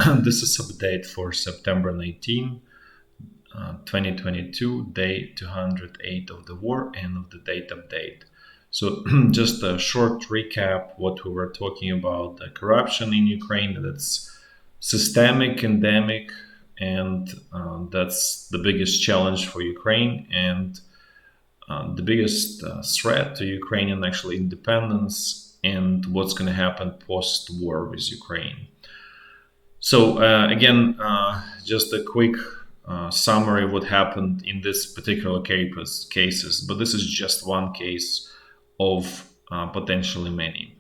This is update for September 19, 2022, day 208 of the war, and of the date update. So just a short recap what we were talking about, the corruption in Ukraine, that's systemic, endemic, and that's the biggest challenge for Ukraine and the biggest threat to Ukrainian actually independence and what's going to happen post-war with Ukraine. So again, just a quick summary of what happened in this particular cases, but this is just one case of potentially many.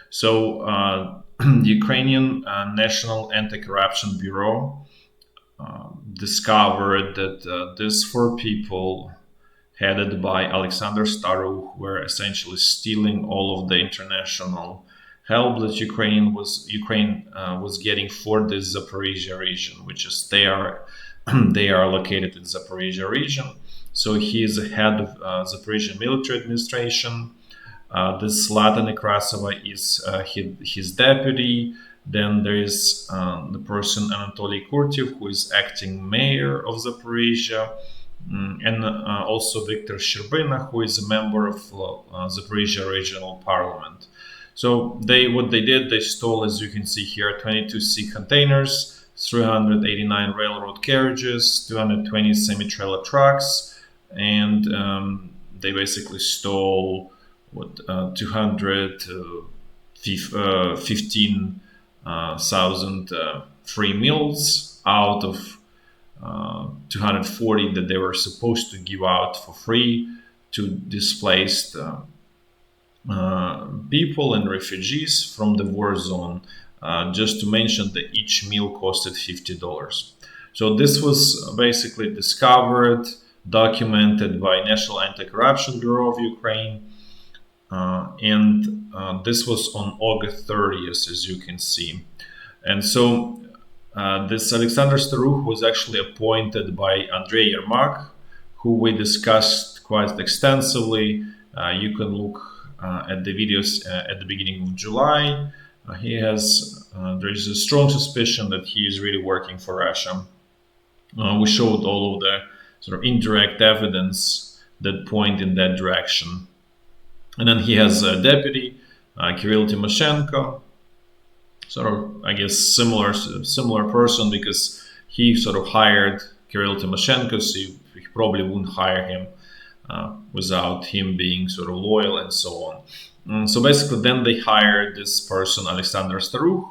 So Ukrainian National Anti-Corruption Bureau discovered that these 4 people headed by Alexander Staruch were essentially stealing all of the international help that Ukraine was getting for this Zaporizhya region, which is they are located in Zaporizhya region. So he is the head of Zaporizhya military administration. This Zlata Nekrasova is his deputy. Then there is the person Anatoly Kurtiev, who is acting mayor of Zaporizhya, and also Viktor Sherbina, who is a member of Zaporizhya regional parliament. So what they did, they stole, as you can see here, 22 sea containers, 389 railroad carriages, 220 semi-trailer trucks, and they basically stole 215,000 free meals out of 240 that they were supposed to give out for free to displaced people and refugees from the war zone. Just to mention that each meal costed $50. So this was basically discovered, documented by National Anti-Corruption Bureau of Ukraine, and this was on August 30th, as you can see. And so this Alexander Staruch was actually appointed by Andrei Yermak, who we discussed quite extensively. You can look at the videos at the beginning of July. There is a strong suspicion that he is really working for Russia. We showed all of the sort of indirect evidence that point in that direction. And then he has a deputy, Kirill Tymoshenko, sort of, I guess, similar person, because he sort of hired Kirill Tymoshenko, so he probably wouldn't hire him without him being sort of loyal and so on. So basically then they hired this person, Alexander Staruch,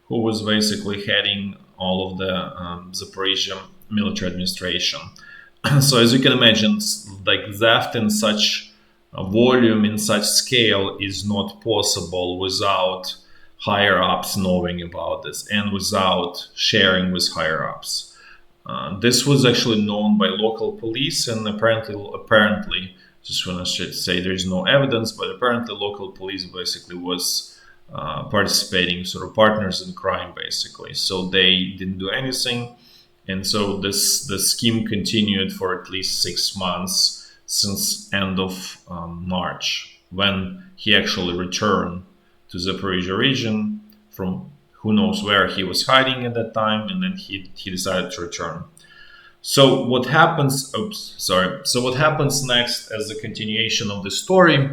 who was basically heading all of the Zaporizhya military administration. So as you can imagine, like theft in such volume, in such scale, is not possible without higher ups knowing about this and without sharing with higher ups. This was actually known by local police, and apparently, just want to say there is no evidence, but apparently local police basically was participating, sort of partners in crime, basically. So they didn't do anything, and so the scheme continued for at least 6 months, since end of March, when he actually returned to the Zaporizhya region from who knows where he was hiding at that time, and then he decided to return. So what happens? So what happens next, as a continuation of the story,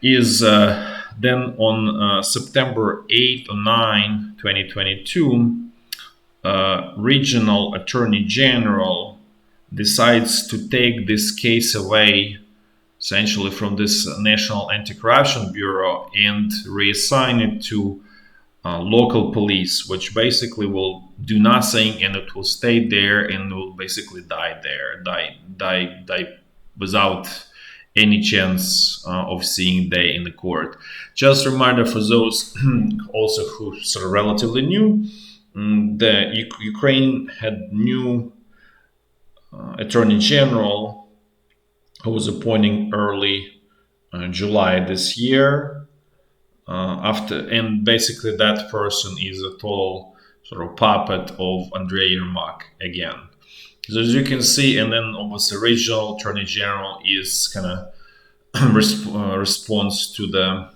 is then on September 8 or 9, 2022, Regional Attorney General decides to take this case away, essentially, from this National Anti-Corruption Bureau and reassign it to local police, which basically will do nothing, and it will stay there and will basically die without any chance of seeing day in the court. Just a reminder for those also who sort of relatively new, the Ukraine had new Attorney General who was appointing early July this year. And basically that person is a total sort of puppet of Andrei Yermak again. So as you can see, and then obviously regional attorney general is kind of response to the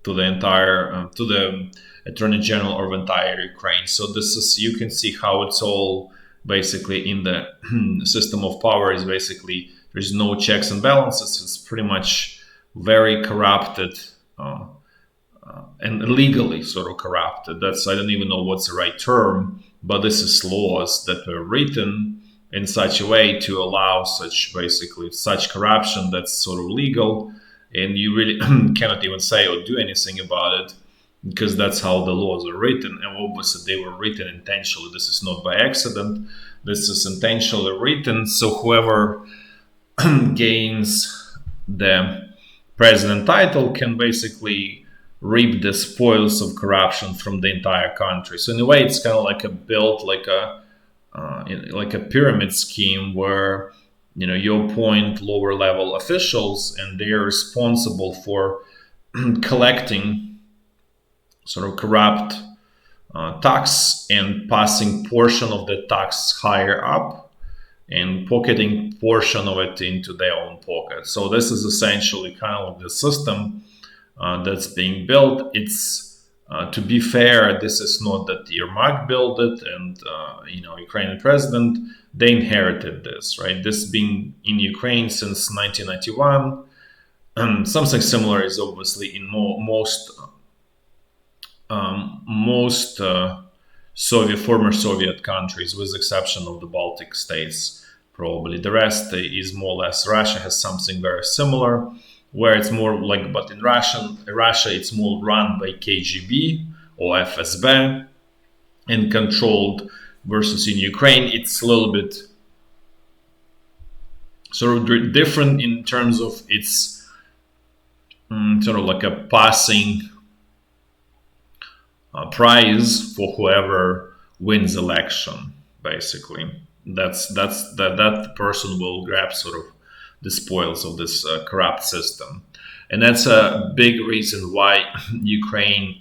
entire to the Attorney General of entire Ukraine. So this is, you can see how it's all basically in the system of power is basically, there's no checks and balances. It's pretty much very corrupted and legally sort of corrupted. That's, I don't even know what's the right term, but this is laws that were written in such a way to allow such basically such corruption that's sort of legal, and you really cannot even say or do anything about it because that's how the laws are written. And obviously they were written intentionally. This is not by accident. This is intentionally written. So whoever gains the president title can basically reap the spoils of corruption from the entire country. So in a way, it's kind of like a built like a pyramid scheme where you appoint lower level officials and they are responsible for collecting sort of corrupt tax and passing portion of the tax higher up and pocketing portion of it into their own pocket. So this is essentially kind of the system that's being built. It's to be fair, this is not that Yermak built it, and Ukrainian president, they inherited this, right? This being in Ukraine since 1991. Something similar is obviously in most former Soviet countries, with the exception of the Baltic states. Probably the rest is more or less. Russia has something very similar, where it's more like, but in Russia it's more run by KGB or FSB and controlled, versus in Ukraine it's a little bit sort of different in terms of its sort of like a passing prize for whoever wins election. Basically, that person will grab sort of the spoils of this corrupt system, and that's a big reason why Ukraine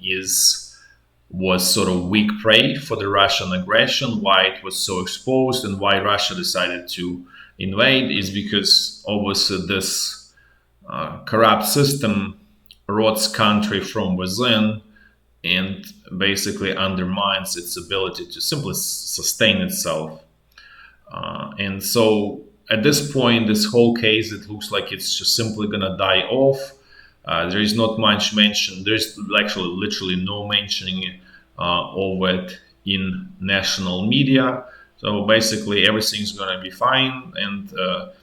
was sort of weak prey for the Russian aggression, why it was so exposed, and why Russia decided to invade, is because obviously this corrupt system rots country from within and basically undermines its ability to simply sustain itself. And so at this point, this whole case, it looks like it's just simply going to die off. There is not much mention. There's actually literally no mentioning of it in national media. So basically everything's going to be fine. And the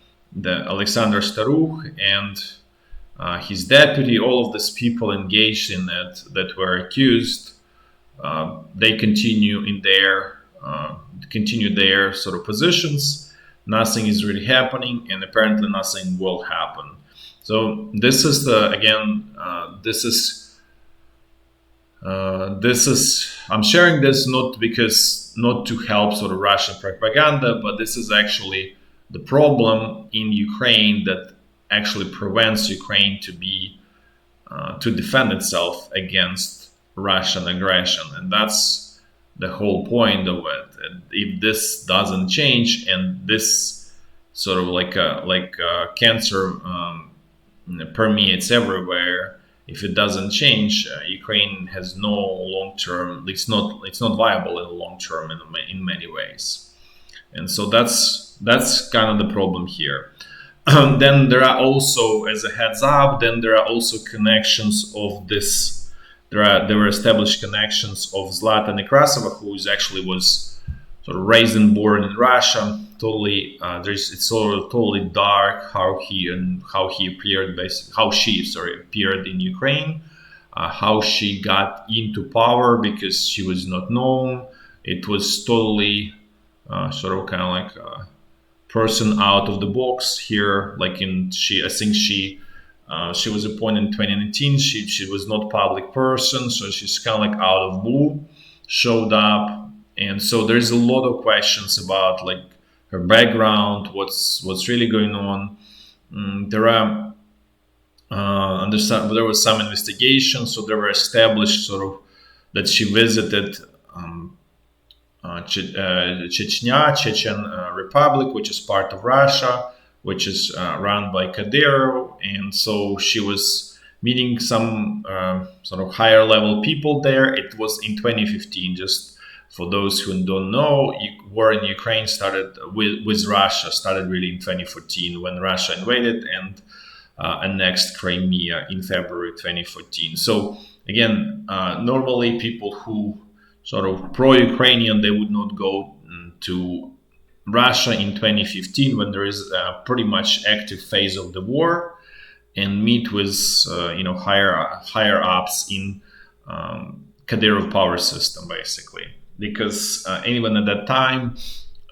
Alexander Staruk and his deputy, all of these people engaged in it that were accused, they continue their sort of positions. Nothing is really happening, and apparently nothing will happen. So this is I'm sharing this not to help sort of Russian propaganda, but this is actually the problem in Ukraine that actually prevents Ukraine to defend itself against Russian aggression, and that's the whole point of it. And if this doesn't change, and this sort of like a cancer permeates everywhere, if it doesn't change, Ukraine has no long term. It's not viable in the long term in many ways, and so that's kind of the problem here. Then there are also, as a heads up, then there are also connections of this. There were established connections of Zlata Nekrasova, who was sort of raised and born in Russia. Totally, it's sort of totally dark how she appeared, how she appeared in Ukraine, how she got into power because she was not known. It was totally sort of kind of like a person out of the box here. I think she was appointed in 2019. She was not a public person, so she's kind of like out of blue, showed up, and so there's a lot of questions about like her background, what's really going on. There was some investigation, so there were established sort of that she visited Chechen Republic, which is part of Russia, which is run by Kadyrov, and so she was meeting some sort of higher level people there. It was in 2015. Just for those who don't know, war in Ukraine started with Russia, started really in 2014 when Russia invaded and annexed Crimea in February 2014. So again, normally people who sort of pro-Ukrainian, they would not go to Russia in 2015 when there is a pretty much active phase of the war, and meet with higher ups in Kadyrov power system, basically, because even at that time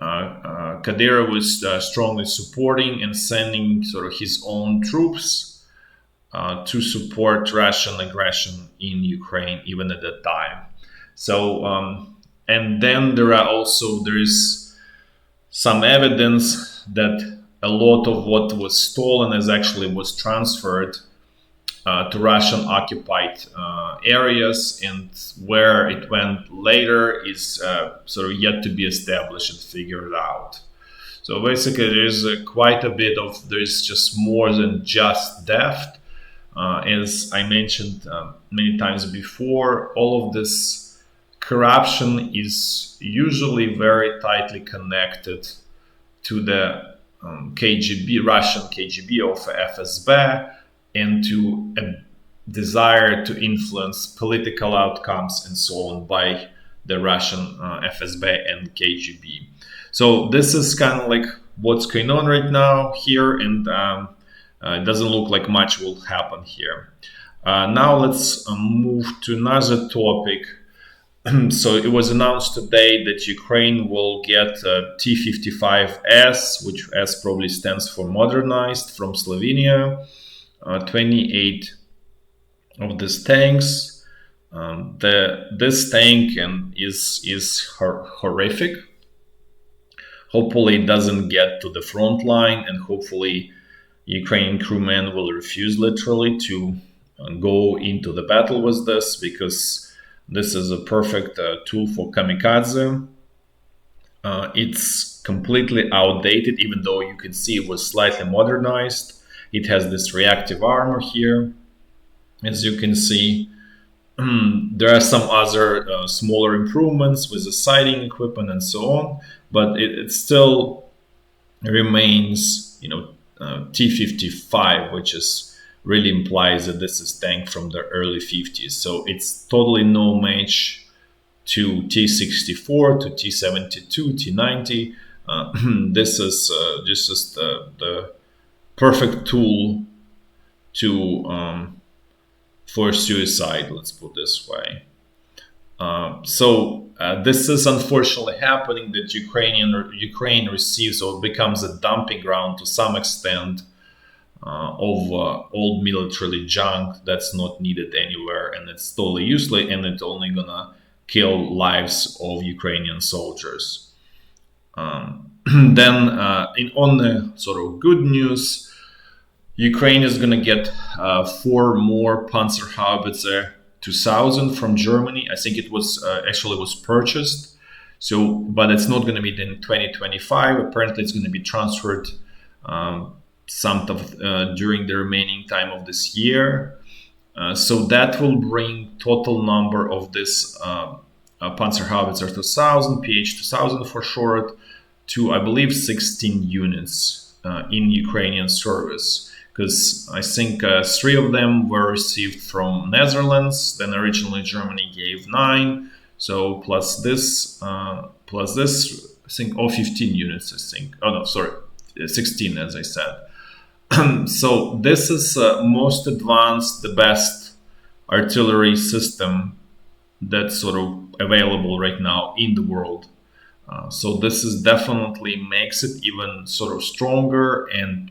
Kadyrov was strongly supporting and sending sort of his own troops to support Russian aggression in Ukraine even at that time. So and then there is some evidence that a lot of what was stolen was transferred to Russian occupied areas, and where it went later is sort of yet to be established and figured out. So basically, there's quite a bit of, there's just more than just theft. As I mentioned many times before, all of this corruption is usually very tightly connected to the KGB, Russian KGB of FSB, and to a desire to influence political outcomes and so on by the Russian FSB and KGB. So this is kind of like what's going on right now here, and it doesn't look like much will happen here. Now let's move to another topic. So it was announced today that Ukraine will get T-55S, which S probably stands for modernized, from Slovenia. 28 of these tanks. This tank is horrific. Hopefully it doesn't get to the front line, and hopefully Ukrainian crewmen will refuse literally to go into the battle with this, because this is a perfect tool for kamikaze. It's completely outdated, even though you can see it was slightly modernized. It has this reactive armor here, as you can see. There are some other smaller improvements with the sighting equipment and so on, but it still remains, T-55, which is really implies that this is tank from the early 50s. So it's totally no match to T-64, to T-72, T-90. This is just the perfect tool to for suicide, let's put this way. So this is unfortunately happening, that Ukraine receives or becomes a dumping ground to some extent of old military junk that's not needed anywhere, and it's totally useless, and it's only gonna kill lives of Ukrainian soldiers. Then on the sort of good news, Ukraine is gonna get 4 more Panzerhaubitze 2000 from Germany. I think it was actually was purchased. So, but it's not going to be in 2025. Apparently, it's going to be transferred during the remaining time of this year. So that will bring total number of this Panzerhaubitze 2000, PH 2000 for short, to I believe 16 units in Ukrainian service. Because I think 3 of them were received from Netherlands. Then originally Germany gave 9. So plus this, I think, 15 units, I think. Oh no, sorry, 16, as I said. So this is most advanced, the best artillery system that's sort of available right now in the world. So this is definitely makes it even sort of stronger, and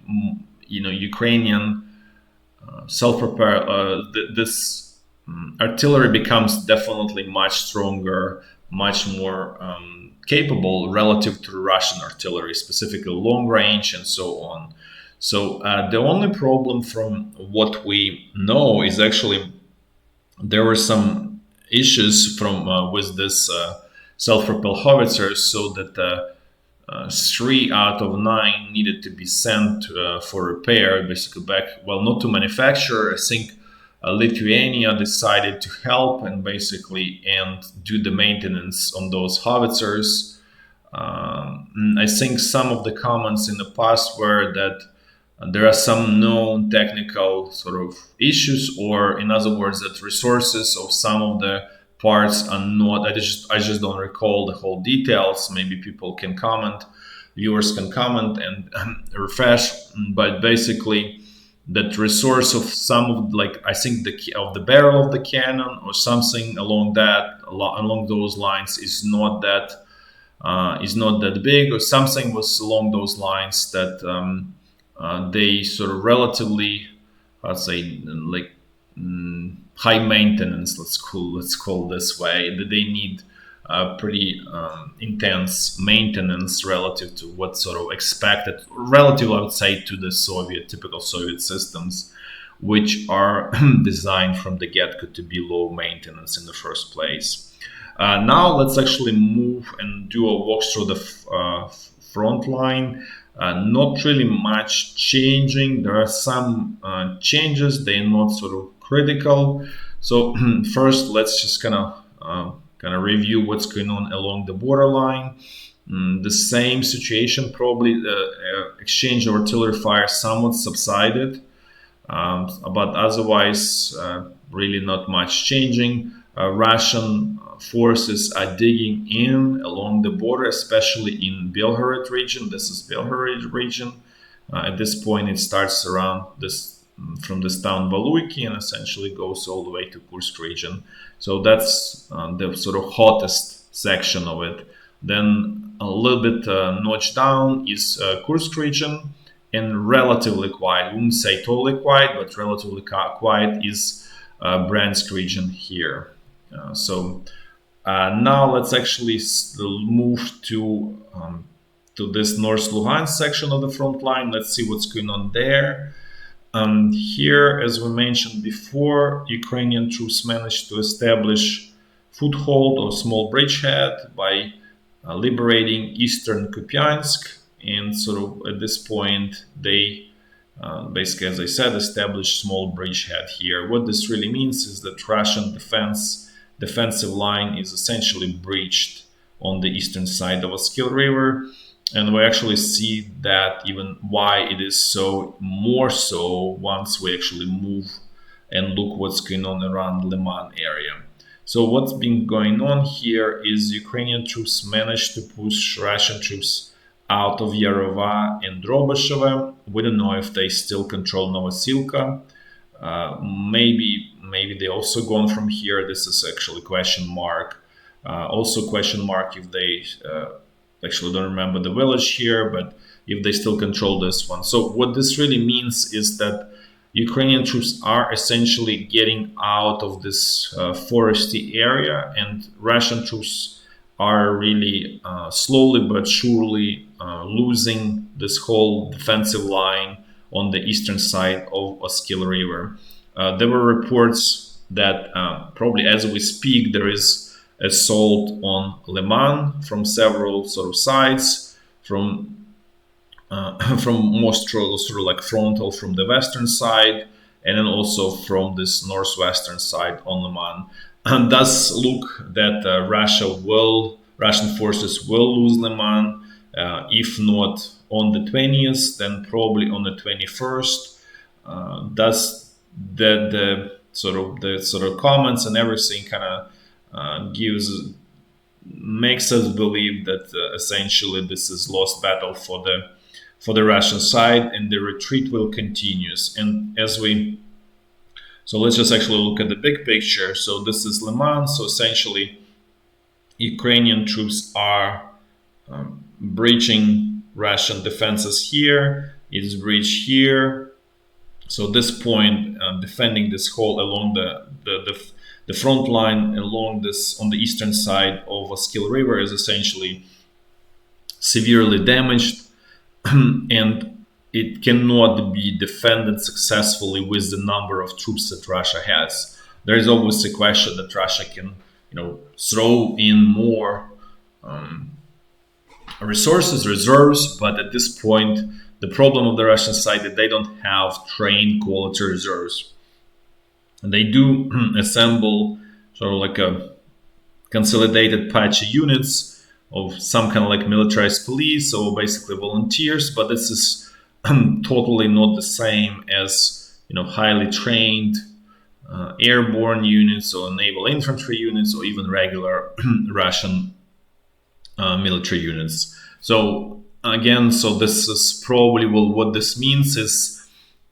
Ukrainian self-repair. This artillery becomes definitely much stronger, much more capable relative to Russian artillery, specifically long range and so on. So the only problem from what we know is actually there were some issues from with this self-propelled howitzers, so that 3 out of 9 needed to be sent for repair, basically back, well, not to manufacturer. I think Lithuania decided to help and basically and do the maintenance on those howitzers. I think some of the comments in the past were that there are some known technical sort of issues, or in other words, that resources of some of the parts are not. I just don't recall the whole details. Maybe people can comment, viewers can comment and refresh. But basically, that resource of some of, like, I think of the barrel of the cannon or something along those lines is not that big, or something was along those lines that they sort of relatively, I'd say, like high maintenance. Let's call this way. That they need pretty intense maintenance relative to what sort of expected, relative, I would say, to the typical Soviet systems, which are designed from the get-go to be low maintenance in the first place. Now let's actually move and do a walk through the front line. Not really much changing. There are some changes. They're not sort of critical. So first, let's just kind of review what's going on along the borderline. The same situation, probably the exchange of artillery fire somewhat subsided, but otherwise, really not much changing. Russian forces are digging in along the border, especially in Belgorod region. This is Belgorod region. At this point, it starts around this from this town Valuiki and essentially goes all the way to Kursk region. So that's the sort of hottest section of it. Then a little bit notched down is Kursk region, and relatively quiet. I wouldn't say totally quiet, but relatively quiet is Bryansk region here. Now let's actually move to this North Luhansk section of the front line. Let's see what's going on there. Here, as we mentioned before, Ukrainian troops managed to establish foothold or small bridgehead by liberating eastern Kupiansk. And sort of at this point, they basically, as I said, established small bridgehead here. What this really means is that Russian defensive line is essentially breached on the eastern side of Oskil River. And we actually see that even why it is so, more so once we actually move and look what's going on around Lyman area. So what's been going on here is Ukrainian troops managed to push Russian troops out of Yarova and Drobasheva. We don't know if they still control Novosilka. Maybe they also gone from here. This is actually question mark. Also question mark if they actually don't remember the village here, but if they still control this one. So what this really means is that Ukrainian troops are essentially getting out of this foresty area, and Russian troops are really slowly but surely losing this whole defensive line on the eastern side of Oskil River. There were reports that probably as we speak, there is assault on Lyman from several sort of sides, from most sort of like frontal from the western side, and then also from this northwestern side on Lyman. And does look that Russian forces will lose Lyman, if not on the 20th, then probably on the 21st. Thus, the sort of comments and everything kind of makes us believe that essentially this is lost battle for the Russian side, and the retreat will continue. And so let's just actually look at the big picture. So this is Lyman. So essentially, Ukrainian troops are breaching Russian defenses here. It is breached here. So this point, defending this whole along the front line along this on the eastern side of Oskil River is essentially severely damaged, and it cannot be defended successfully with the number of troops that Russia has. There is always a question that Russia can, throw in more reserves, but at this point, the problem of the Russian side is that they don't have trained quality reserves. And they do assemble sort of like a consolidated patchy units of some kind of like militarized police or basically volunteers, but this is totally not the same as highly trained airborne units or naval infantry units or even regular Russian military units. So again, this is probably what this means is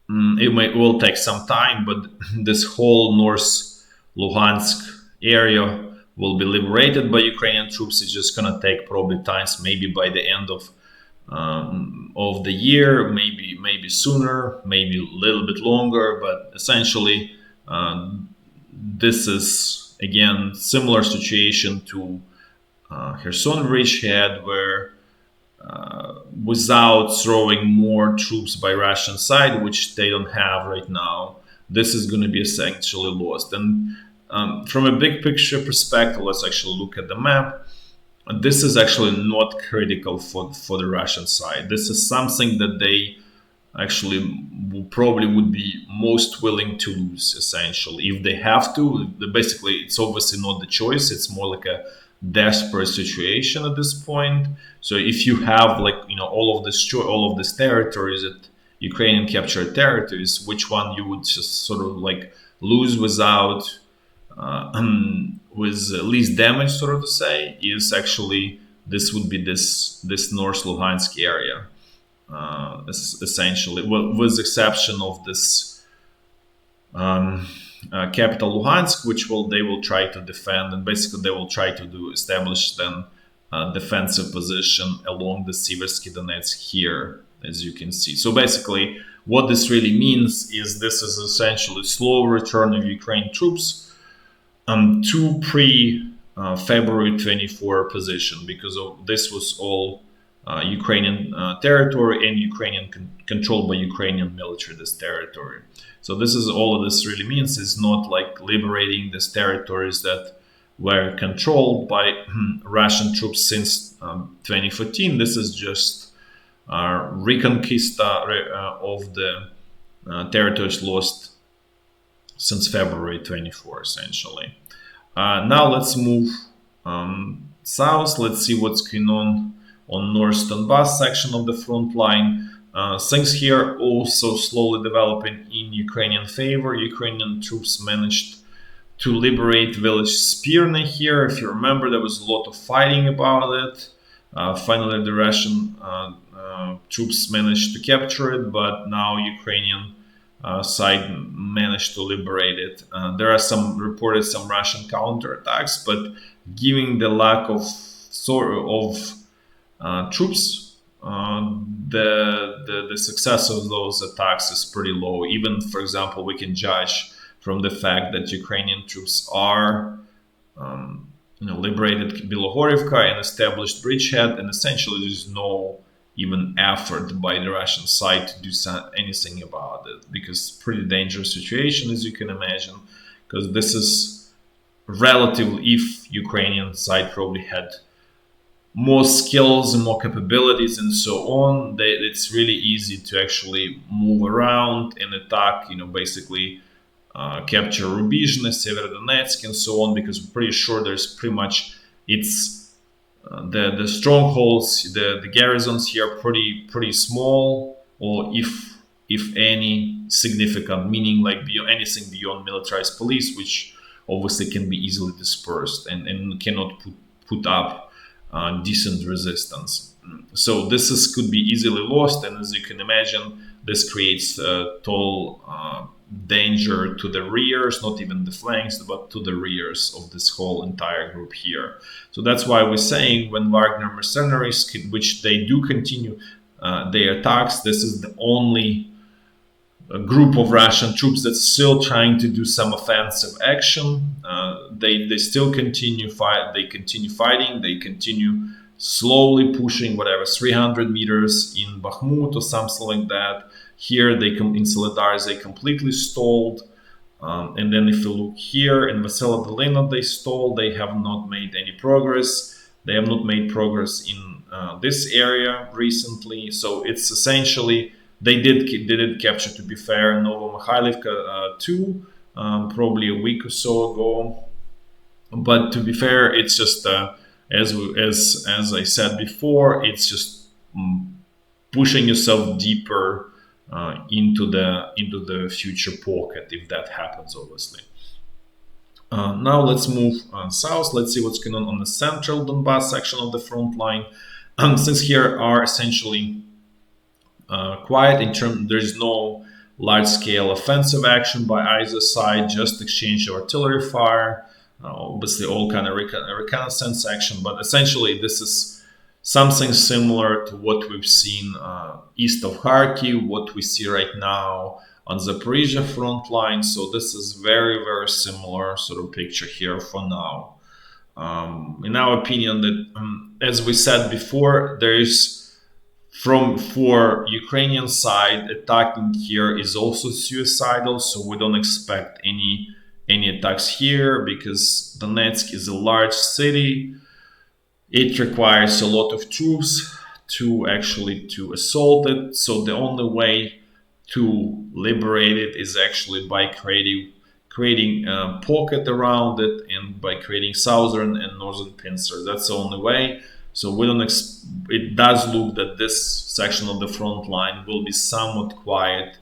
will take some time, but this whole North Luhansk area will be liberated by Ukrainian troops. It's just gonna take probably times, maybe by the end of the year, maybe sooner, maybe a little bit longer. But essentially, this is again similar situation to Kherson Bridgehead, where without throwing more troops by Russian side, which they don't have right now, this is going to be essentially lost. And from a big picture perspective, let's actually look at the map. This is actually not critical for the Russian side. This is something that they actually probably would be most willing to lose, essentially, if they have to. Basically, it's obviously not the choice. It's more like a desperate situation at this point. So if you have all of this territories that Ukrainian captured territories, which one you would just sort of like lose without with least damage, sort of to say, is actually this would be this North Luhansk area, essentially, well, with the exception of this capital Luhansk, which they will try to defend, and basically they will try to establish then defensive position along the Siversky Donetsk here, as you can see. So basically, what this really means is this is essentially slow return of Ukrainian troops to pre-February 24 position, because this was all Ukrainian territory and Ukrainian controlled by Ukrainian military, this territory. So this is all this really means is not like liberating these territories that were controlled by Russian troops since 2014. This is just reconquista of the territories lost since February 24, essentially. Now let's move south. Let's see what's going on North Donbass section of the front line. Things here also slowly developing in Ukrainian favor. Ukrainian troops managed to liberate village Spirne here. If you remember, there was a lot of fighting about it. Finally, the Russian troops managed to capture it, but now Ukrainian side managed to liberate it. There are some Russian counterattacks, but given the lack of troops, the success of those attacks is pretty low. Even, for example, we can judge from the fact that Ukrainian troops are liberated Bilohorivka and established Bridgehead, and essentially there's no even effort by the Russian side to do anything about it, because pretty dangerous situation, as you can imagine, because this is relatively, if Ukrainian side probably had more skills and more capabilities and so on, it's really easy to actually move around and attack, basically capture Rubizhne, Severodonetsk and so on, because I'm pretty sure there's pretty much, it's the strongholds, the garrisons here are pretty small, or if any significant, meaning like anything beyond militarized police, which obviously can be easily dispersed and cannot put up decent resistance. So this could be easily lost, and as you can imagine, this creates total danger to the rears, not even the flanks, but to the rears of this whole entire group here. So that's why we're saying when Wagner mercenaries, which they do continue their attacks, this is the only group of Russian troops that's still trying to do some offensive action. They still continue fighting. They continue slowly pushing 300 meters in Bakhmut or something like that. Here in Solidar they completely stalled. And then if you look here in Vasila Dolina, they stalled. They have not made any progress. They have not made progress in this area recently. So it's essentially, they did capture, to be fair, Novomikhailivka too. probably a week or so ago. But to be fair, it's just as I said before, it's just pushing yourself deeper into the future pocket if that happens, obviously. Now let's move south. Let's see what's going on the central Donbass section of the front line. Since here are essentially quiet in terms, there's no large-scale offensive action by either side, just exchange of artillery fire, obviously all kind of reconnaissance action, but essentially this is something similar to what we've seen east of Kharkiv, what we see right now on Zaporizhya front line. So this is very, very similar sort of picture here for now. In our opinion, that as we said before, there is for Ukrainian side, attacking here is also suicidal, so we don't expect any attacks here because Donetsk is a large city. It requires a lot of troops to assault it. So the only way to liberate it is actually by creating a pocket around it and by creating southern and northern pincers. That's the only way. So we don't. It does look that this section of the front line will be somewhat quiet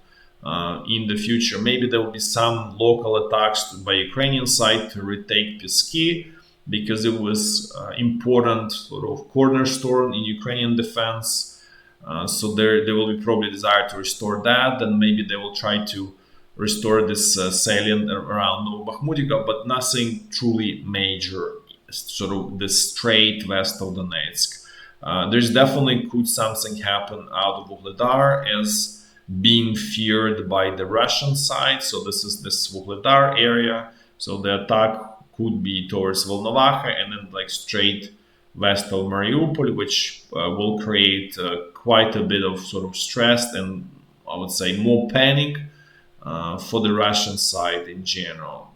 in the future. Maybe there will be some local attacks by Ukrainian side to retake Pisky, because it was important sort of cornerstone in Ukrainian defense. So there will be probably desire to restore that. Then maybe they will try to restore this salient around Novobakhmutika, but nothing truly major. Sort of the straight west of Donetsk. There's definitely could something happen out of Vuhledar as being feared by the Russian side. So this is this Vuhledar area. So the attack could be towards Volnovakha and then like straight west of Mariupol, which will create quite a bit of sort of stress and I would say more panic for the Russian side in general.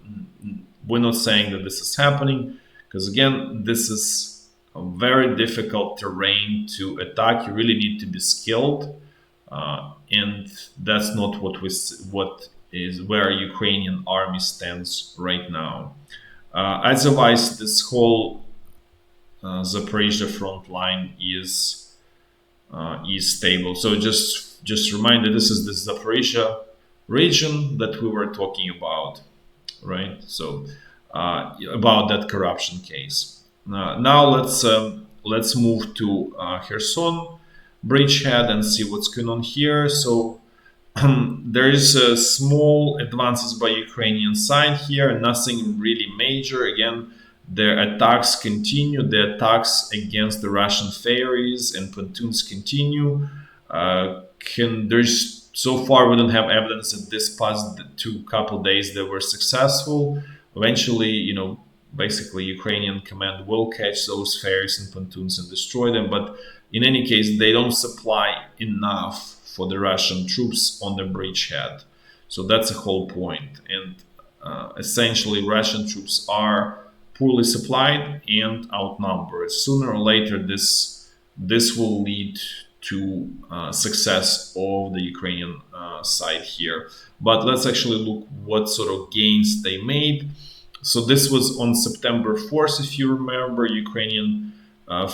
We're not saying that this is happening, because again, this is a very difficult terrain to attack. You really need to be skilled, and that's not what is where Ukrainian army stands right now. Otherwise, this whole Zaporizhia front line is stable. So just reminder, this is the Zaporizhia region that we were talking about, right? So. About that corruption case. Now let's move to Kherson, Bridgehead, and see what's going on here. So there is small advances by Ukrainian side here, nothing really major. Again, their attacks continue. The attacks against the Russian ferries and pontoons continue. There's so far we don't have evidence that this past couple days they were successful. Eventually, basically Ukrainian command will catch those ferries and pontoons and destroy them. But in any case, they don't supply enough for the Russian troops on the bridgehead. So that's the whole point. And essentially, Russian troops are poorly supplied and outnumbered. Sooner or later, this will lead to success of the Ukrainian side here. But let's actually look what sort of gains they made. So this was on September 4th, if you remember. Ukrainian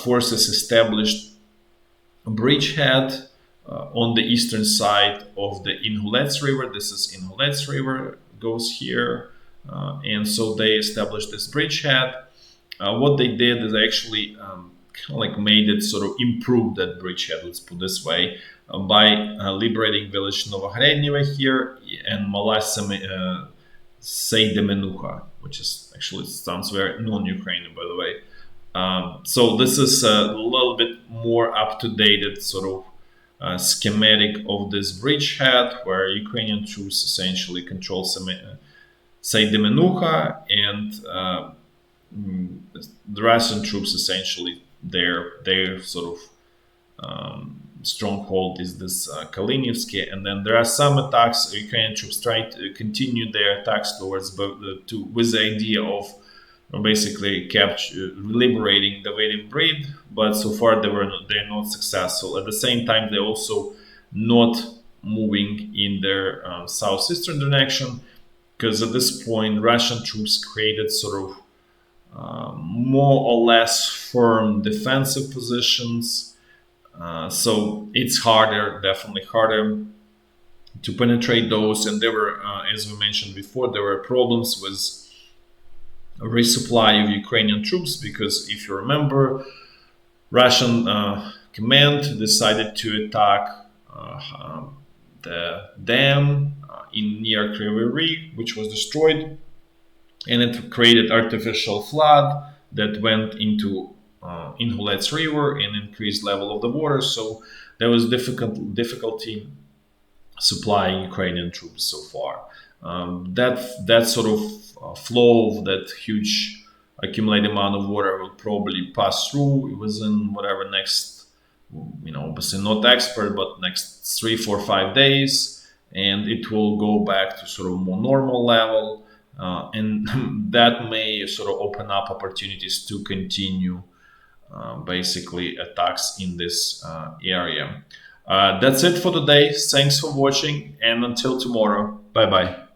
forces established a bridgehead on the eastern side of the Inhulets River. This is Inhulets River, goes here. And so they established this bridgehead. What they did is they actually made it sort of improve that bridgehead, let's put this way, by liberating village Gredneve here and Mala Seydymynukha, which is actually sounds very non-Ukrainian, by the way. So this is a little bit more up-to-date sort of schematic of this bridgehead, where Ukrainian troops essentially control Seydymynukha, and the Russian troops essentially their sort of stronghold is this Kalinivsky, and then there are some attacks. Ukrainian troops try to continue their attacks towards with the idea of basically liberating Davydid Brid, but so far they're not successful. At the same time, they're also not moving in their southeastern direction, because at this point Russian troops created sort of more or less firm defensive positions. So it's harder, definitely harder to penetrate those. And there were, as we mentioned before, there were problems with resupply of Ukrainian troops because if you remember, Russian command decided to attack the dam in near Kryvyi Rih, which was destroyed, and it created artificial flood that went into Inhulets River and increased level of the water. So there was difficulty supplying Ukrainian troops so far. That sort of flow of that huge accumulated amount of water will probably pass through within whatever next, obviously not expert, but next 3, 4, 5 days, and it will go back to sort of more normal level, and that may sort of open up opportunities to continue basically attacks in this area. That's it for today. Thanks for watching, and until tomorrow, bye bye.